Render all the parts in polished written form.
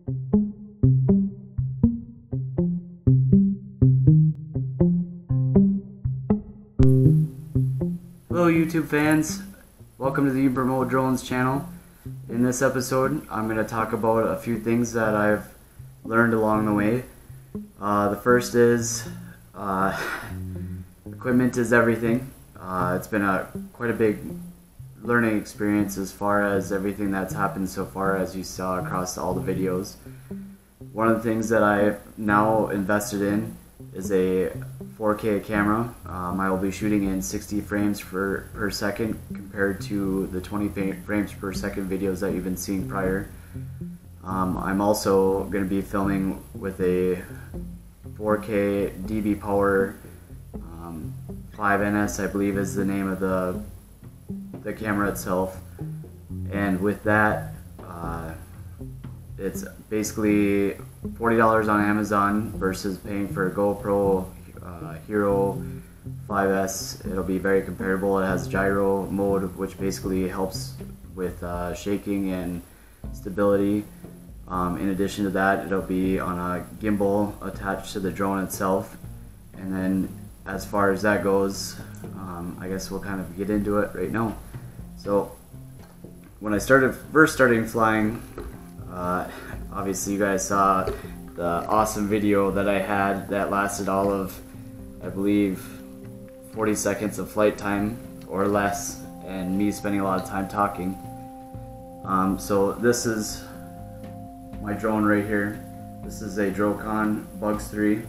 Hello YouTube fans, welcome to the Promote Drones channel. In this episode I'm going to talk about a few things that I've learned along the way. The first is equipment is everything. It's been quite a big learning experience as far as everything that's happened so far, as you saw across all the videos. One of the things that I've now invested in is a 4K camera. I will be shooting in 60 frames per second compared to the 20 frames per second videos that you've been seeing prior. I'm also going to be filming with a 4K DB Power 5NS, I believe is the name of the camera itself. And with that, it's basically $40 on Amazon versus paying for a GoPro Hero 5S. It'll be very comparable. It has gyro mode, which basically helps with shaking and stability. In addition to that, it'll be on a gimbal attached to the drone itself. And then as far as that goes, I guess we'll kind of get into it right now. So when I first started flying, obviously you guys saw the awesome video that I had that lasted all of, I believe, 40 seconds of flight time or less, and me spending a lot of time talking. So this is my drone right here. This is a Drocon Bugs 3.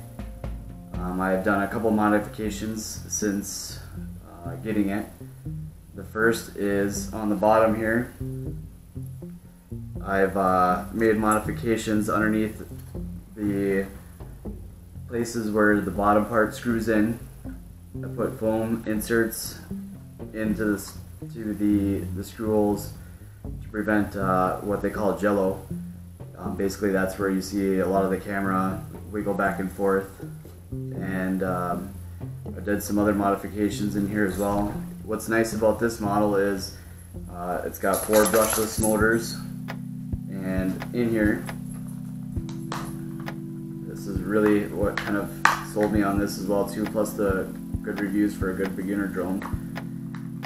I've done a couple modifications since getting it. The first is on the bottom here. I've made modifications underneath the places where the bottom part screws in. I put foam inserts into the screw holes to prevent what they call jello. Basically that's where you see a lot of the camera wiggle back and forth. And I did some other modifications in here as well. What's nice about this model is it's got 4 brushless motors, and in here, this is really what kind of sold me on this as well too, plus the good reviews for a good beginner drone,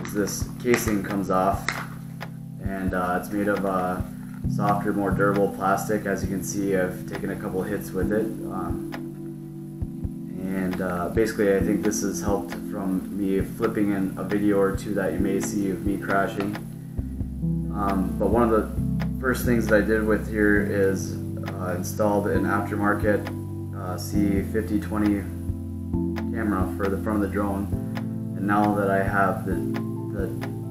is this casing comes off, and it's made of softer, more durable plastic. As you can see, I've taken a couple hits with it. Basically I think this has helped from me flipping in a video or two that you may see of me crashing. But one of the first things that I did with here is installed an aftermarket C5020 camera for the front of the drone. And now that I have the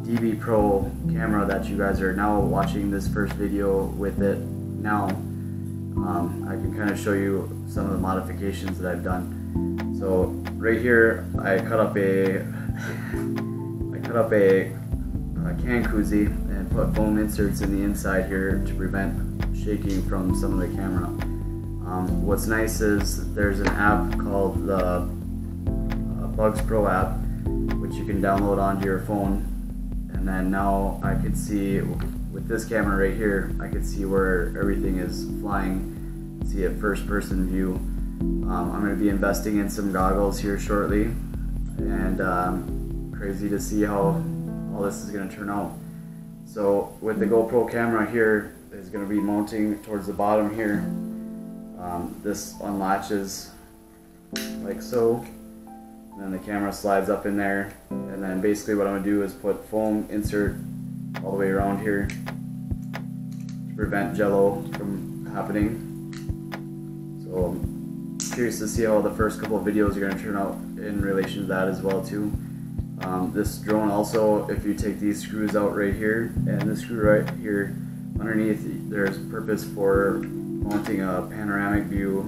DB Pro camera that you guys are now watching this first video with it now, I can kind of show you some of the modifications that I've done. So right here, I cut up a can koozie and put foam inserts in the inside here to prevent shaking from some of the camera. What's nice is there's an app called the Bugs Pro app, which you can download onto your phone. And then now I can see with this camera right here, I can see where everything is flying, see it first person view. I'm going to be investing in some goggles here shortly, and crazy to see how all this is going to turn out. So with the GoPro camera here is going to be mounting towards the bottom here. This unlatches like so, and then the camera slides up in there, and then basically what I'm going to do is put foam insert all the way around here to prevent jello from happening. So I'm curious to see how the first couple of videos are going to turn out in relation to that as well too. This drone also, if you take these screws out right here and this screw right here underneath, there's purpose for mounting a panoramic view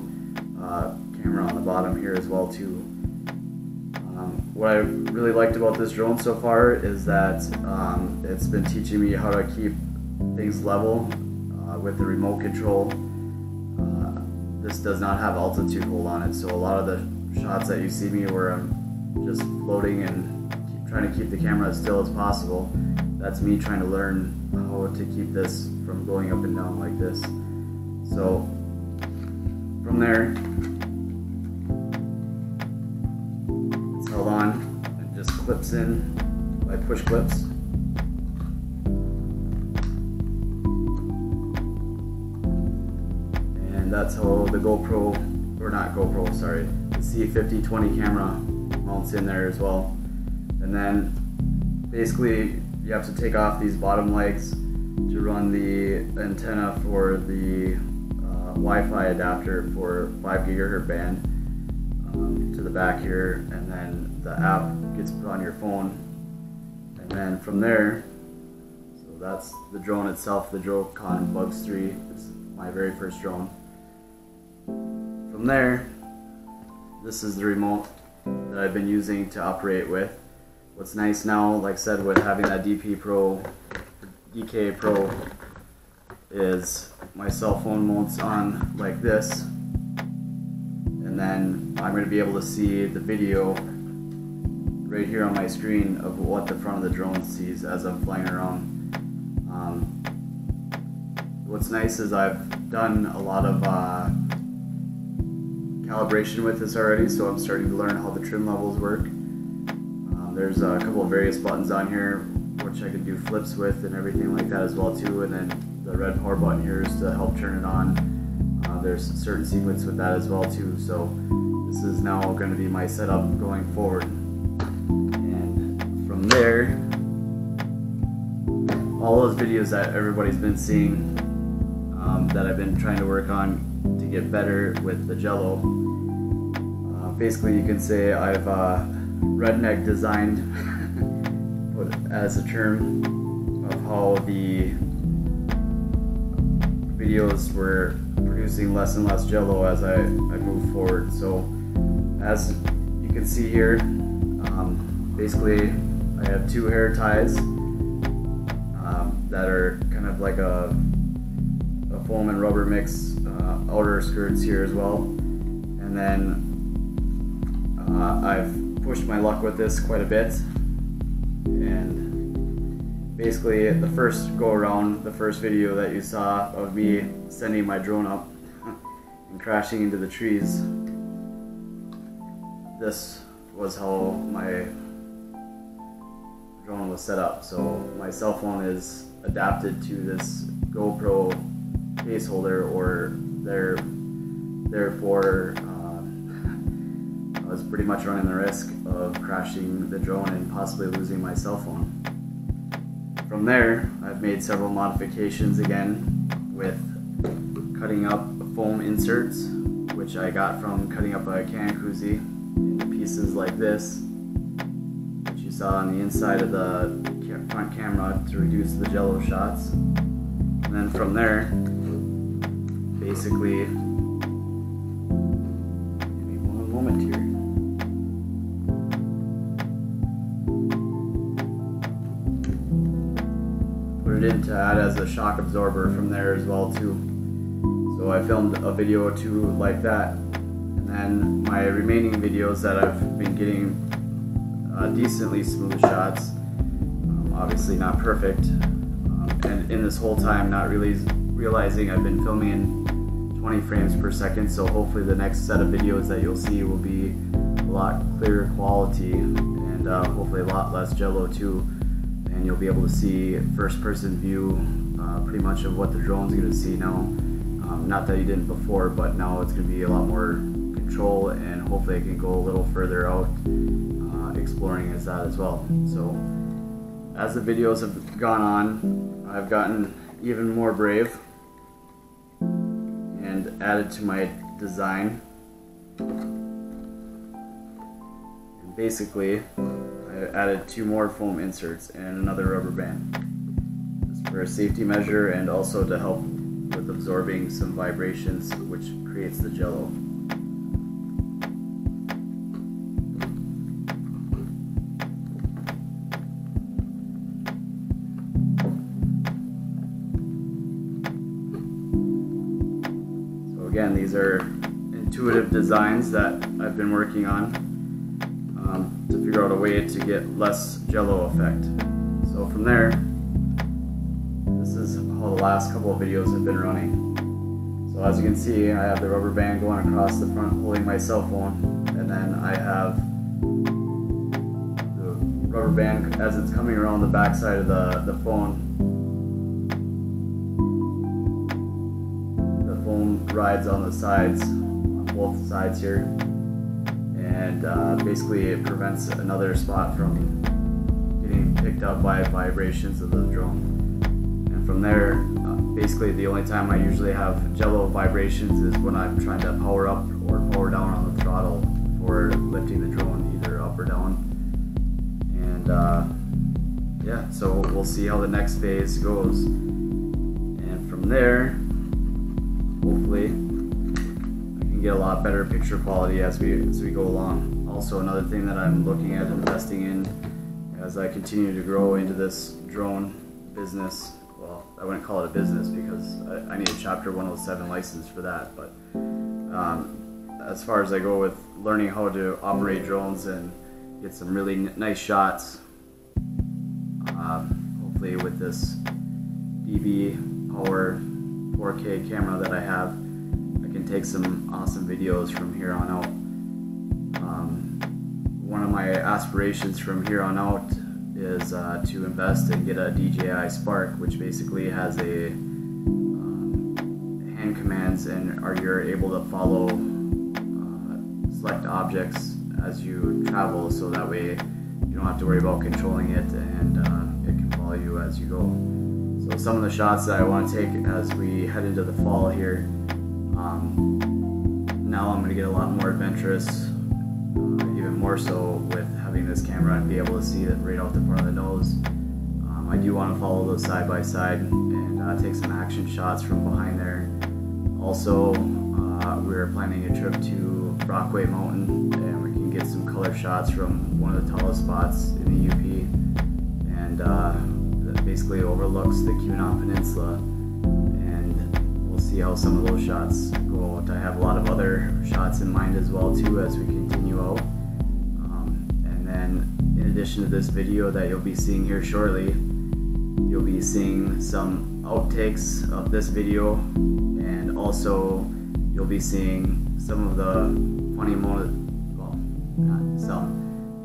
camera on the bottom here as well too. What I really liked about this drone so far is that it's been teaching me how to keep things level with the remote control. This does not have altitude hold on it, so a lot of the shots that you see me where I'm just floating and trying to keep the camera as still as possible, that's me trying to learn how to keep this from going up and down like this. So from there, it's held on and just clips in by push clips. And that's how the GoPro, or not GoPro, sorry, the C50-20 camera mounts in there as well. And then basically you have to take off these bottom legs to run the antenna for the Wi-Fi adapter for 5 gigahertz band to the back here, and then the app gets put on your phone. And then from there, so that's the drone itself, the Drocon Bugs 3. This is my very first drone. From there, this is the remote that I've been using to operate with. What's nice now, like I said, with having that DK Pro is my cell phone mounts on like this, and then I'm going to be able to see the video right here on my screen of what the front of the drone sees as I'm flying around. What's nice is I've done a lot of calibration with this already, so I'm starting to learn how the trim levels work. There's a couple of various buttons on here which I can do flips with and everything like that as well too, and then the red power button here is to help turn it on. There's a certain sequence with that as well too, so this is now going to be my setup going forward. And from there, all those videos that everybody's been seeing that I've been trying to work on to get better with the Jello, basically you can say I've redneck designed as a term of how the videos were producing less and less Jello as I move forward. So as you can see here, basically I have 2 hair ties that are kind of like a foam and rubber mix outer skirts here as well. And then I've pushed my luck with this quite a bit, and basically the first go around, the first video that you saw of me sending my drone up and crashing into the trees, this was how my drone was set up. So my cell phone is adapted to this GoPro case holder, or therefore I was pretty much running the risk of crashing the drone and possibly losing my cell phone. From there, I've made several modifications again with cutting up foam inserts, which I got from cutting up a can koozie into pieces like this, which you saw on the inside of the front camera to reduce the Jello shots. And then from there, basically, give me one moment here. Put it in to add as a shock absorber from there as well too. So I filmed a video or 2 like that, and then my remaining videos that I've been getting decently smooth shots, obviously not perfect, and in this whole time not really realizing I've been filming in 20 frames per second, so hopefully the next set of videos that you'll see will be a lot clearer quality, and hopefully a lot less Jello too, and you'll be able to see first person view pretty much of what the drone's going to see now. Not that you didn't before, but now it's going to be a lot more control, and hopefully it can go a little further out exploring as that as well. So as the videos have gone on, I've gotten even more brave and added to my design. And basically, I added 2 more foam inserts and another rubber band. This is for a safety measure and also to help with absorbing some vibrations, which creates the Jello. Again, these are intuitive designs that I've been working on to figure out a way to get less Jello effect. So from there, this is how the last couple of videos have been running. So So as you can see, I have the rubber band going across the front holding my cell phone, and then I have the rubber band as it's coming around the back side of the phone. The phone rides on the sides, on both sides here, and basically it prevents another spot from getting picked up by vibrations of the drone. And from there, basically the only time I usually have jello vibrations is when I'm trying to power up or power down on the throttle for lifting the drone either up or down. And yeah, so we'll see how the next phase goes. And from there, hopefully I can get a lot better picture quality as we go along. Also, another thing that I'm looking at investing in as I continue to grow into this drone business. Well, I wouldn't call it a business because I need a Chapter 107 license for that, but as far as I go with learning how to operate drones and get some really nice shots, hopefully with this DB Power 4K camera that I have, I can take some awesome videos from here on out. One of my aspirations from here on out is to invest and get a DJI Spark, which basically has a hand commands, and you're able to follow select objects as you travel, so that way you don't have to worry about controlling it, and it can follow you as you go. So some of the shots that I want to take as we head into the fall here, now I'm going to get a lot more adventurous, even more so with having this camera and be able to see it right out the front of the nose. I do want to follow those side by side and take some action shots from behind there. Also, we're planning a trip to Brockway Mountain, and we can get some color shots from one of the tallest spots in the UP, and that basically overlooks the Keweenaw Peninsula, and we'll see how some of those shots go out. I have a lot of other shots in mind as well too as we continue out. And then in addition to this video that you'll be seeing here shortly, you'll be seeing some outtakes of this video, and also you'll be seeing some of the funny moment, well,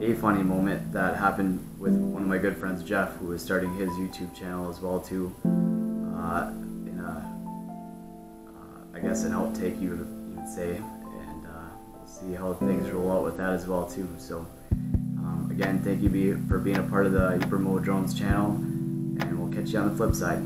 a funny moment that happened with one of my good friends, Jeff, who is starting his YouTube channel as well too. In I guess an outtake you would say, and we'll see how things roll out with that as well too. So again, thank you for being a part of the Ubermo Drones channel, and we'll catch you on the flip side.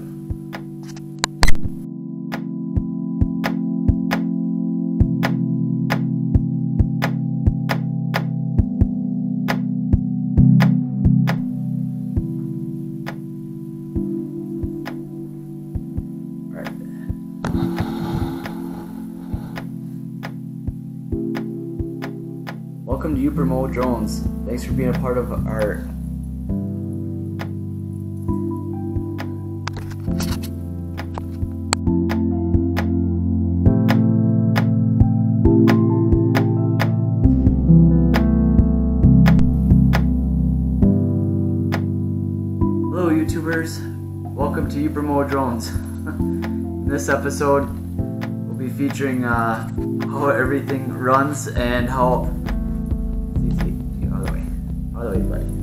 Welcome to Ubermo Drones. Thanks for being a part of our Hello YouTubers, welcome to Ubermo Drones. In this episode we'll be featuring how everything runs and how Other way, buddy.